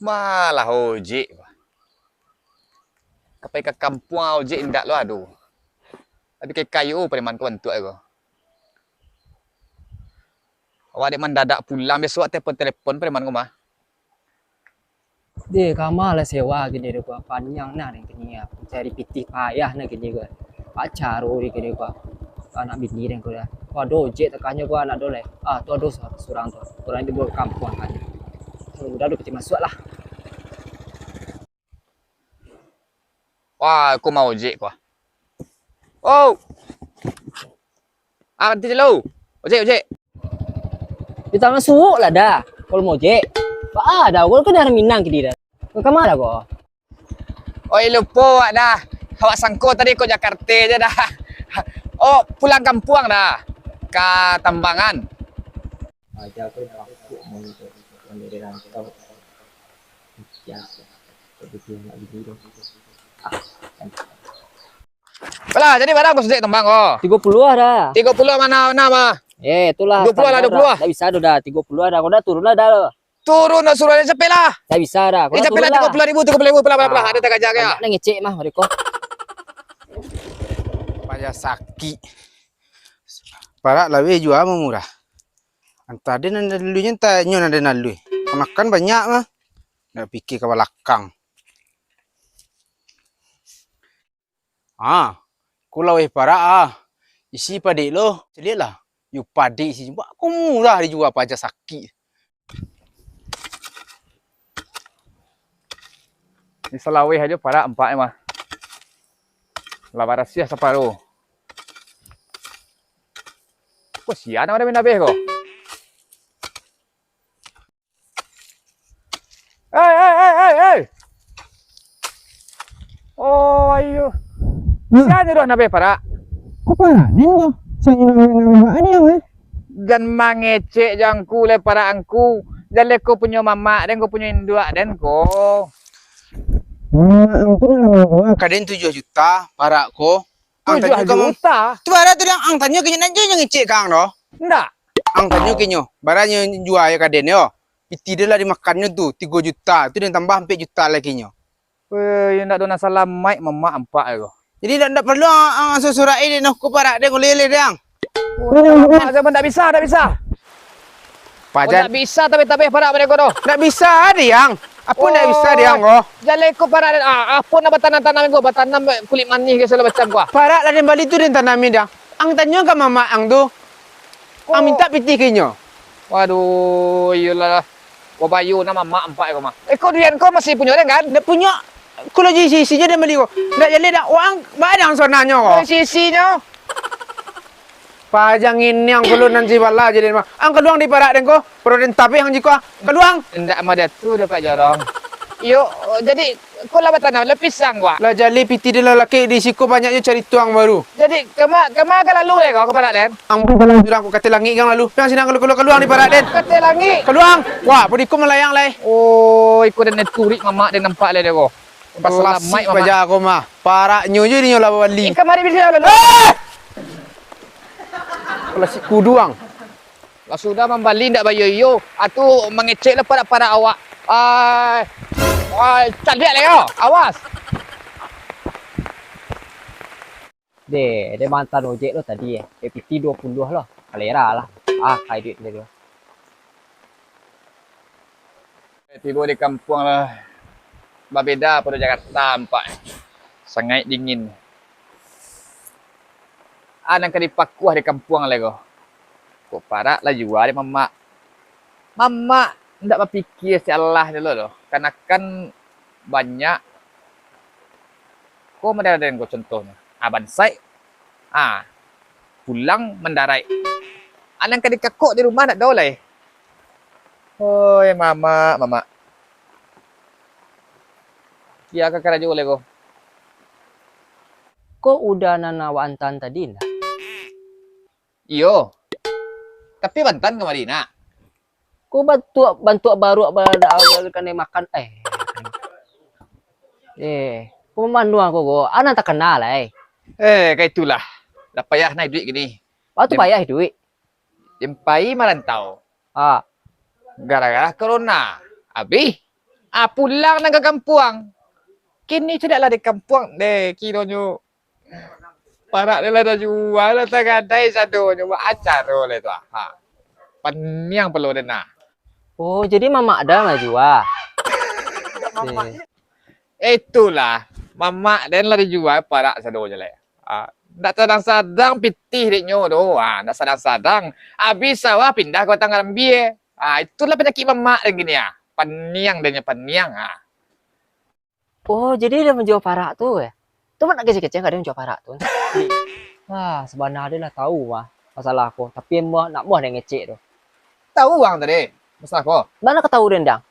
Malah ojek. Kapai ke kampung ojek indak lo aduh. Tapi kayak kayu preman ko bentuk aku. Awak dek mendadak pulang besok telepon preman ko mah. Dia kamar lah sewa gini deh gua panjang nah nih gini ya cari pitih payah nah gini gua pacar di gini gua anak bini deh gua waduh jet tekannya gua anak dole tuh aduh surang tuh orang itu gua kampung kan udah peti masuk lah. Wah, aku mau ojek ko. Oh. Nanti dulu. Ojek. Kita masuk lah dah kalau mau jet ada gua kan dari Minang gini dah ke mana gua Oi lupa dah. Awak sangko tadi ko Jakarta aja dah. Oh, pulang kampung dah. Ke Tambangan. aja aku dah waktu mau itu dari rantau ya jadi dia nggak gitu Belah, jadi barang aku sedek Tembang oh. 30 ada 30 mana mah? itulah 20 lah 20. nggak bisa udah 30 ada kau udah turun lah dah Turun suruh aja cepet lah. nggak bisa dah kau Cepet lah 30.000 pelah. Ada tak jaga ya. Nak ngecek mah mereka. Payah sakit. Parak lawe jual murah. Antara dia nanda dulunya tanya nanda nalu. Makan banyak mah. Nak fikir ke belakang. Kulau parak isi padik lo. Celik lah. You padik isi jumpa. Aku murah dijual pajak sakit. Di Selawih aja para 4 mah. Lawan Rusia separuh. Kok sian ada minabeh kok? Hey. Oh, ayo. Sian dah nabe para. Kok parah nih kok? Saya nama ada ya? Dan mangecek jangku le para angku. Dan le ko punya mama dan ko punya induk dan ko. Aku nama Kaden 7 juta parak ko. 7 juta. Tu barat tu yang ang tanya kenyo nanya yang ngecek kang no. Ndak. Ang tanya kenyo. Baranya jual ya kaden yo. Piti dia lah dimakannya tu 3 juta. Tu dia tambah 4 juta lagi nyo. Yang ndak dona salam mai mama 4 aku. Jadi ndak perlu ang susurai ini no ko parak dia ko lele dia. Mak zaman ndak bisa. Pajan Ndak bisa tapi para mereka doh. ndak bisa dia yang. Apa ndak bisa dia ngo. Jale ko para apa na batanan-tanan ko batanam kulit manis ke segala macam ko. Parak lah dia balik tu dia tanami dia. Ang tanya ke mama ang tu. Ang minta piti kenyo. Waduh, iyalah. Ko bayu nama mak 4 ko mah. Ko dian ko masih punya kan? Ndak punya. Kalau jadi sisinya dia beli ko. Ndak jadi dak uang badang sonanya ko. Sisinya. Pajang ini yang keluar nanti bala jadi mah. Ang keluang di parak den ko. Pero den tapi ang jiko keluang. Ndak mah dia tu dapat jarang. Yo, jadi ko lah batanam le pisang gua. Lah jali piti dia lelaki di siku banyaknya cari tuang baru. Jadi kema ka lalu ko para den. Ang bukan bilang ko kate langi kang lalu. Yang sinang keluang di parak den. Kate langi. Keluang. Wah, podiku melayang lai. Oh, ikut dan turik mama dia nampak le dia ko. Pas lamai baja aku mah. Parak nyonya ni nyola bali. Kamari bisa lalu. Kalau si kuduang. Lah sudah membali ndak bayo yo. Atu mengecek lah para awak. Cantik le yo. Awas. Dia mantan ojek lo tadi ya. PT 20 loh. Kalera lah. Kayak duit dia. Tiba di kampung lah. Berbeda pada Jakarta nampak. Sangat dingin. Anak kali pakuah di kampung lah ko. Kok parah lah juga di mama. Mama ndak berpikir si Allah dulu loh. Karena kan banyak. Kok mendarat ko contohnya. Bansai. Pulang mendarai. Anak kali kakok di rumah nak dolai. Oi mama. Kia kakak raja boleh ko. Kok udah nanawantan tadi lah? Iyo. Tapi bantan ke Marina. Kok bantu baru ada awal kan makan kok mandu aku kok. Anak tak kenal Kayak itulah. Dah payah naik duit gini. Waktu payah duit. Jempai merantau. Gara-gara corona. Habis Pulang nang ke kampung. Kini tidaklah di kampung deh, kiranya parak dia lah dah jual lah tak gadai satu cuma acara lah tu. Ha. Paniang perlu dia nak. Oh, jadi mama ada mah jual. Itulah. Mamak dan lah dijual parak satu je lah. Tak sadang-sadang pitih deknya tu. Tak sadang-sadang. Habis sawah pindah ke Batang Gambir. Itulah penyakit mamak dan gini ya. Paniang dan paniang. Oh, jadi dia menjual parak tu ya? Tu nak kecil-kecil ada yang jual parak tu. Wah, sebenarnya dia lah tahu mah masalah aku. Tapi mah nak muah dia ngecek tu. Tahu orang tadi. Masalah kau. Mana kau tahu rendang?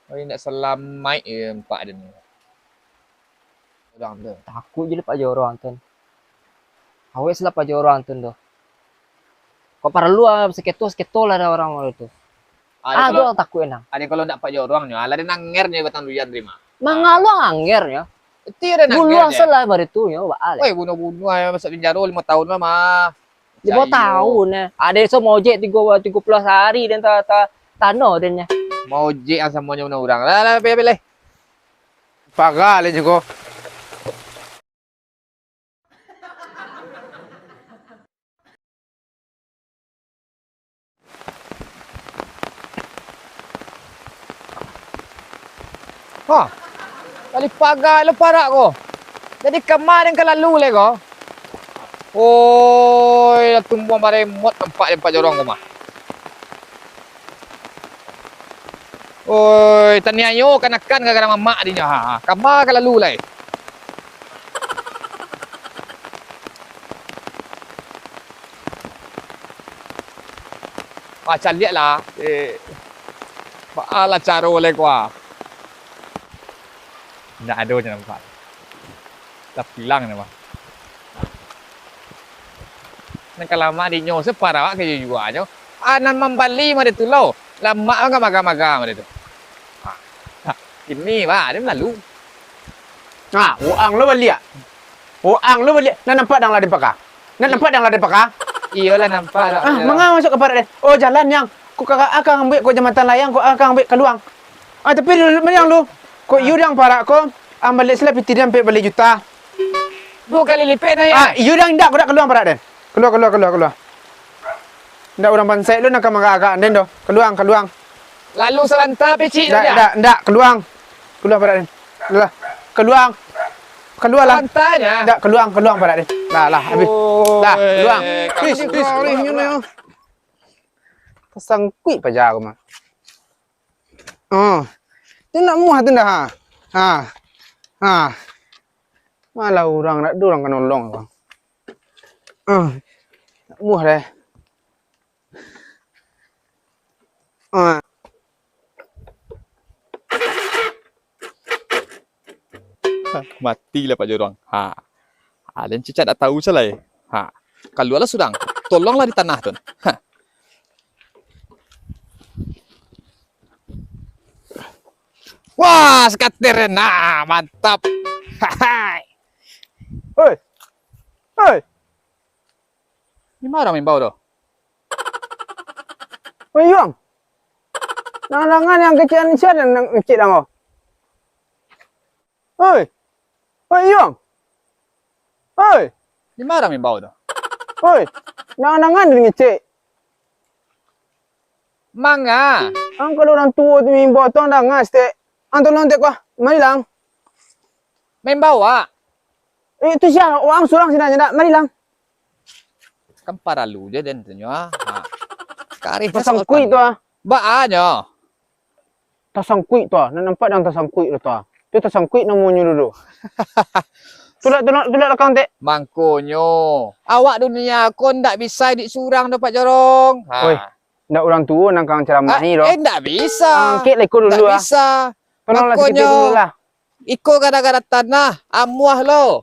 Oh, nak selamai empat dia ni. Orang tu. Takut je lepas orang tu. Awak selap aja orang tu tu. Kau perlu seketul lah ada orang tu. Ada Orang takut enang. kalau nak pak orangnya, ala dia nangernya batang duyan terima. Mangalu anggernya. Itu ada Dulu nangernya. asal lah baru tu ya, baal. Woi, bunuh-bunuh aja masuk penjara 5 tahun lah mah. 5 tahun ya. Ada so mau jet 30 hari dan tanah dan Mau je yang semuanya bunuh orang. Lah, pilih. Pagal je ko. Ha. Kali pagar lo parak ko. Jadi kemarin ke lalu le ko. Oi, dah tumbuh bare mot tempat jorong ko mah. Oi, tania yo kanakan gara-gara mamak dinya. Kamar ke lalu le. Macam lihat lah. Baalah cara le ko. Nak ada je nampak. Dah hilang ni mah. Nak lama di nyo separa wak ke jual nyo. Anan membali mah tu lo. Lama enggak maga-maga mah tu. Ini wah, dia lalu. Orang lo balik. Orang lo balik. Nak nampak dang lah di pakar. Nak nampak dang lah di pakar. Iyalah nampak. Mengapa masuk ke parak dia? Oh, jalan yang kau kakak akan ambil kau jambatan layang kau akan ambil keluang. Tapi yang lu kau yudang parak kau ambil selap piti dia ambil balik juta. 2 kali lipat dah ya. Yudang ndak kau dak keluang parak dia. Keluar. Ndak orang pansai lu nak agak-agak den do. Keluang. Lalu selantar pecik saja. Ndak keluang. Keluar parak dia. Lah. Keluar lah. Selantarnya. Ndak keluang parak dia. Lah habis. Dah, keluang. Please nyonya. Kesangkui pajar aku mah. Tu nak muah tu dah. Malah orang nak dorang kan nolong bang. Nak muah dah. Matilah Pak Jorong. Dan Cicat tak tahu salah. Kalau lah sudang, tolonglah di tanah tu. Wah, skater. Nah, mantap. Oi. Ni mana main bau tu? Oi, Yuang. Nangan yang kecil siapa yang kecil dah. Oi, Yuang. Ni mana main bau tu? Nangan dia ngecek. Manga. Kalau orang tua tu mimpi tong dah ngas te. Tolong tek kau. Mari lang. Main bawa. Itu siapa? Orang surang sini aja. Mari lang. Kan para lu je dan tanya. Karif Tasang kui tu. Baanya. Tasang kui tu. Nampak dah tasang kui tu. Tu tasang kui namanya dulu. Tulak lekang tek. Mangkonyo. Awak dunia kon tak bisa disurang tu Pak Jorong. Oi. Ndak orang tua nangkang ceramah ni loh. Tak bisa. Angkit lekor dulu Tak bisa. Tolonglah sikit Makanya, dulu lah. Iko gara-gara tanah. Amuah lo.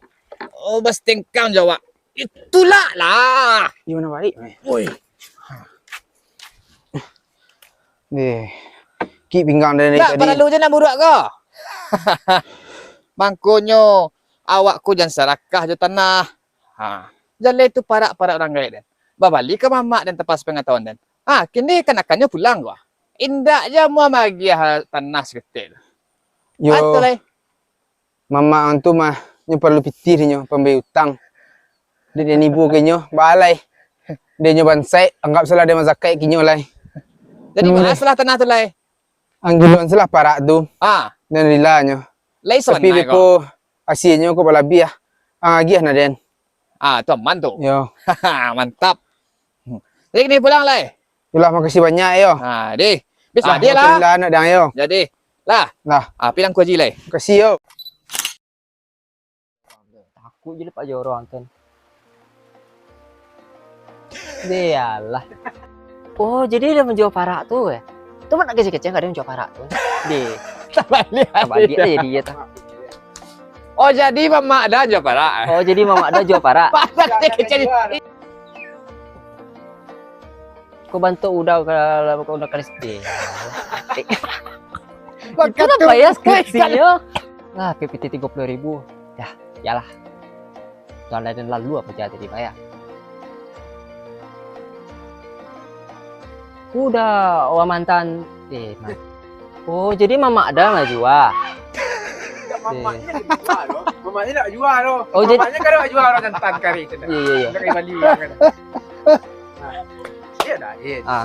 Oh, bas tengkang jawab. Itulah lah. Di mana balik? Oi. Ni. Ki pinggang dia ni Tak, tadi. perlu je nak budak kau. Mangkonyo. Awakku jangan serakah je tanah. Jalan itu parak-parak orang gaib dan. Babali ke mamak dan tepas pengetahuan dan. Kini kanakannya pulang gua. Indak je mua magiah tanah seketil. Yo, Betul lah. mama antu mah nyo perlu pitir nyo pembeli utang. Dia nibu kenyo balai. Dia nyo bansai anggap salah dia mazakai kinyo lai. Jadi Boleh. masalah tanah tu lah. Anggiluan salah parak tu Ah, dan lila nyo. lai Tapi sonai kau. beko asinyo ko palabi ah. Agiah na den. Ah, tu aman tu. Yo, Mantap. Jadi ni pulang lah. itulah makasih banyak yo. Ha, di. Bisa Ah, dia lah. Lila nak dang yo. Jadi, lah. Lah, Ah, pilang ku haji lah. makasih yo. Takut je lepas je orang kan. Dia lah. Oh, jadi dia menjual parak tu eh. Tu mana kecil-kecil enggak ada menjual parak tu. Dia Tak balik. balik aja dia tu. Oh, jadi mama ada je para. Oh, jadi mama ada jual parak. Pasal dia kecil. Kau bantu udah kalau kau udah kristi. Kau Itu lah bayar skripsinya. Lah, PPT 30.000. Dah, yalah. Tahun dan lalu apa jadi dibayar. Udah, orang mantan. Oh, jadi mama ada nggak jual? Mamanya jual loh. Mamanya nak jual loh. Oh, jadi- Mamanya kan nak jual orang jantan kari tu. Iya, iya, iya. Nak kali balik kan. Dia dah. Ah.